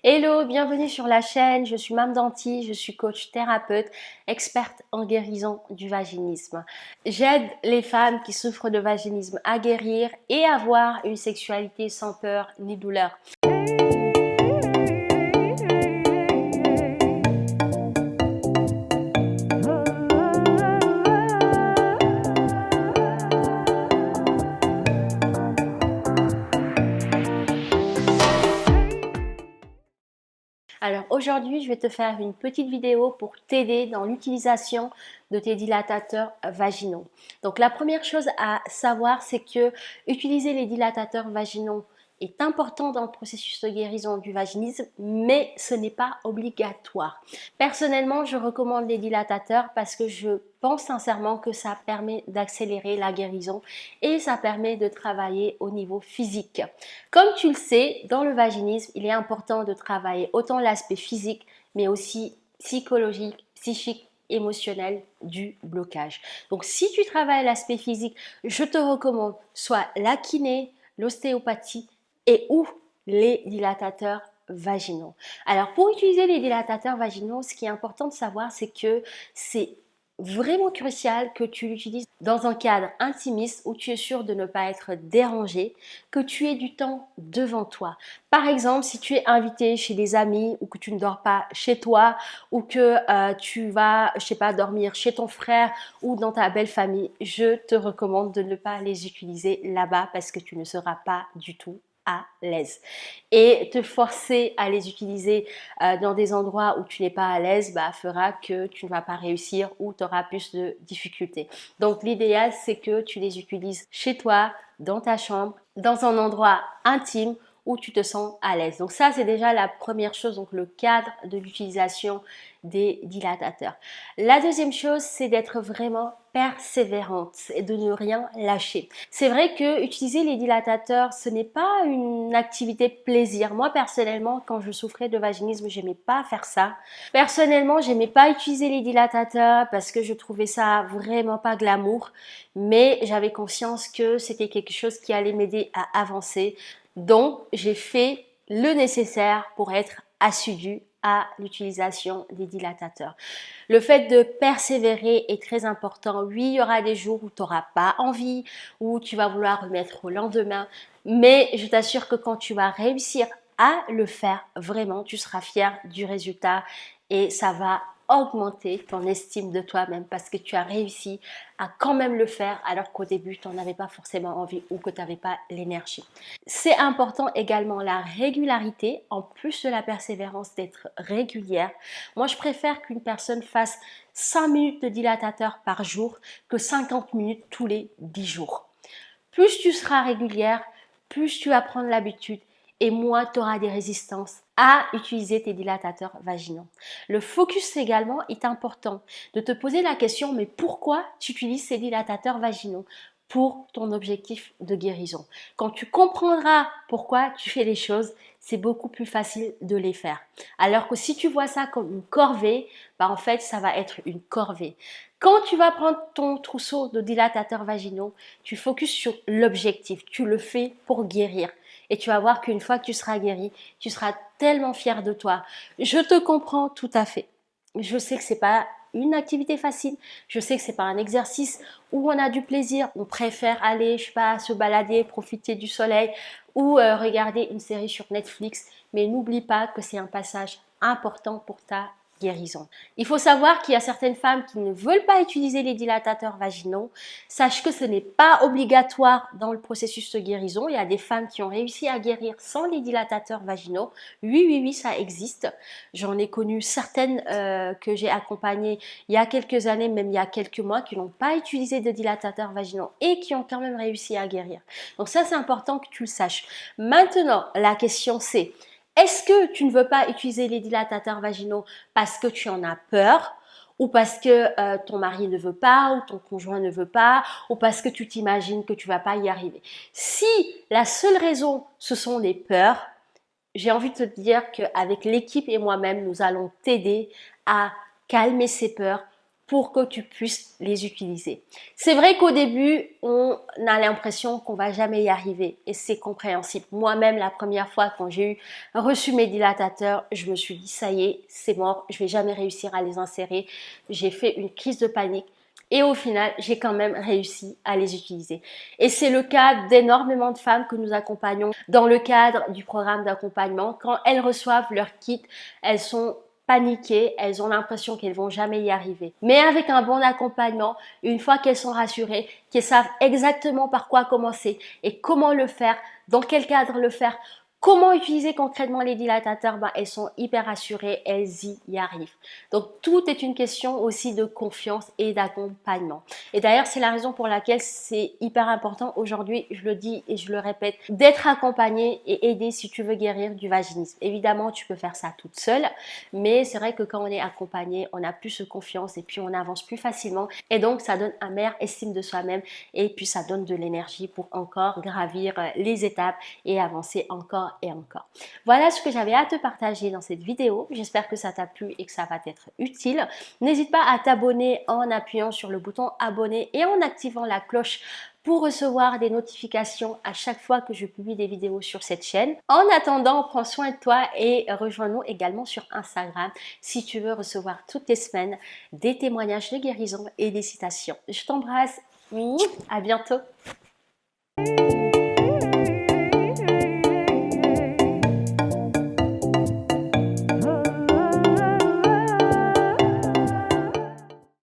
Hello, bienvenue sur la chaîne, je suis Mame Danti, je suis coach thérapeute, experte en guérison du vaginisme. J'aide les femmes qui souffrent de vaginisme à guérir et avoir une sexualité sans peur ni douleur. Alors aujourd'hui, je vais te faire une petite vidéo pour t'aider dans l'utilisation de tes dilatateurs vaginaux. Donc la première chose à savoir, c'est que utiliser les dilatateurs vaginaux est important dans le processus de guérison du vaginisme, mais ce n'est pas obligatoire. Personnellement, je recommande les dilatateurs parce que je pense sincèrement que ça permet d'accélérer la guérison et ça permet de travailler au niveau physique. Comme tu le sais, dans le vaginisme, il est important de travailler autant l'aspect physique, mais aussi psychologique, psychique, émotionnel du blocage. Donc si tu travailles l'aspect physique, je te recommande soit la kiné, l'ostéopathie et ou les dilatateurs vaginaux. Alors pour utiliser les dilatateurs vaginaux, ce qui est important de savoir, c'est que c'est vraiment crucial que tu l'utilises dans un cadre intimiste où tu es sûr de ne pas être dérangé, que tu aies du temps devant toi. Par exemple, si tu es invité chez des amis ou que tu ne dors pas chez toi ou que tu vas, je sais pas, dormir chez ton frère ou dans ta belle famille, je te recommande de ne pas les utiliser là-bas parce que tu ne seras pas du tout à l'aise. Et te forcer à les utiliser dans des endroits où tu n'es pas à l'aise fera que tu ne vas pas réussir ou tu auras plus de difficultés. Donc l'idéal, c'est que tu les utilises chez toi, dans ta chambre, dans un endroit intime où tu te sens à l'aise. Donc ça, c'est déjà la première chose, donc le cadre de l'utilisation des dilatateurs. La deuxième chose, c'est d'être vraiment persévérante et de ne rien lâcher. C'est vrai que utiliser les dilatateurs, ce n'est pas une activité plaisir. Moi, personnellement, quand je souffrais de vaginisme, j'aimais pas faire ça. Personnellement, j'aimais pas utiliser les dilatateurs parce que je trouvais ça vraiment pas glamour, mais j'avais conscience que c'était quelque chose qui allait m'aider à avancer. Donc, j'ai fait le nécessaire pour être assidue à l'utilisation des dilatateurs. Le fait de persévérer est très important. Oui, il y aura des jours où tu n'auras pas envie, où tu vas vouloir remettre au lendemain, mais je t'assure que quand tu vas réussir à le faire, vraiment, tu seras fier du résultat et ça va augmenter ton estime de toi-même parce que tu as réussi à quand même le faire alors qu'au début, tu n'en avais pas forcément envie ou que tu n'avais pas l'énergie. C'est important également la régularité, en plus de la persévérance, d'être régulière. Moi, je préfère qu'une personne fasse 5 minutes de dilatateur par jour que 50 minutes tous les 10 jours. Plus tu seras régulière, plus tu vas prendre l'habitude et moins tu auras des résistances à utiliser tes dilatateurs vaginaux. Le focus également est important de te poser la question, mais pourquoi tu utilises ces dilatateurs vaginaux? Pour ton objectif de guérison. Quand tu comprendras pourquoi tu fais les choses, c'est beaucoup plus facile de les faire. Alors que si tu vois ça comme une corvée, en fait, ça va être une corvée. Quand tu vas prendre ton trousseau de dilatateurs vaginaux, tu focuses sur l'objectif. Tu le fais pour guérir. Et tu vas voir qu'une fois que tu seras guéri, tu seras tellement fier de toi. Je te comprends tout à fait. Je sais que c'est pas une activité facile. Je sais que c'est pas un exercice où on a du plaisir. On préfère aller, je sais pas, se balader, profiter du soleil ou regarder une série sur Netflix. Mais n'oublie pas que c'est un passage important pour ta guérison. Il faut savoir qu'il y a certaines femmes qui ne veulent pas utiliser les dilatateurs vaginaux. Sache que ce n'est pas obligatoire dans le processus de guérison. Il y a des femmes qui ont réussi à guérir sans les dilatateurs vaginaux. Oui, oui, oui, ça existe. J'en ai connu certaines que j'ai accompagnées il y a quelques années, même il y a quelques mois, qui n'ont pas utilisé de dilatateurs vaginaux et qui ont quand même réussi à guérir. Donc ça, c'est important que tu le saches. Maintenant, la question c'est, est-ce que tu ne veux pas utiliser les dilatateurs vaginaux parce que tu en as peur ou parce que ton mari ne veut pas ou ton conjoint ne veut pas ou parce que tu t'imagines que tu ne vas pas y arriver? Si la seule raison, ce sont les peurs, j'ai envie de te dire qu'avec l'équipe et moi-même, nous allons t'aider à calmer ces peurs, pour que tu puisses les utiliser. C'est vrai qu'au début, on a l'impression qu'on va jamais y arriver et c'est compréhensible. Moi-même, la première fois quand j'ai reçu mes dilatateurs, je me suis dit ça y est, c'est mort, je vais jamais réussir à les insérer. J'ai fait une crise de panique. Et au final, j'ai quand même réussi à les utiliser. Et c'est le cas d'énormément de femmes que nous accompagnons dans le cadre du programme d'accompagnement. Quand elles reçoivent leur kit, elles sont paniquées, elles ont l'impression qu'elles vont jamais y arriver. Mais avec un bon accompagnement, une fois qu'elles sont rassurées, qu'elles savent exactement par quoi commencer et comment le faire, dans quel cadre le faire, comment utiliser concrètement les dilatateurs, elles sont hyper rassurées, elles y arrivent. Donc tout est une question aussi de confiance et d'accompagnement. Et d'ailleurs, c'est la raison pour laquelle c'est hyper important aujourd'hui, je le dis et je le répète, d'être accompagné et aidé si tu veux guérir du vaginisme. Évidemment, tu peux faire ça toute seule, mais c'est vrai que quand on est accompagné, on a plus de confiance et puis on avance plus facilement. Et donc, ça donne une meilleure estime de soi-même et puis ça donne de l'énergie pour encore gravir les étapes et avancer encore et encore. Voilà ce que j'avais à te partager dans cette vidéo. J'espère que ça t'a plu et que ça va t'être utile. N'hésite pas à t'abonner en appuyant sur le bouton abonner et en activant la cloche pour recevoir des notifications à chaque fois que je publie des vidéos sur cette chaîne. En attendant, prends soin de toi et rejoins-nous également sur Instagram si tu veux recevoir toutes les semaines des témoignages de guérison et des citations. Je t'embrasse, à bientôt.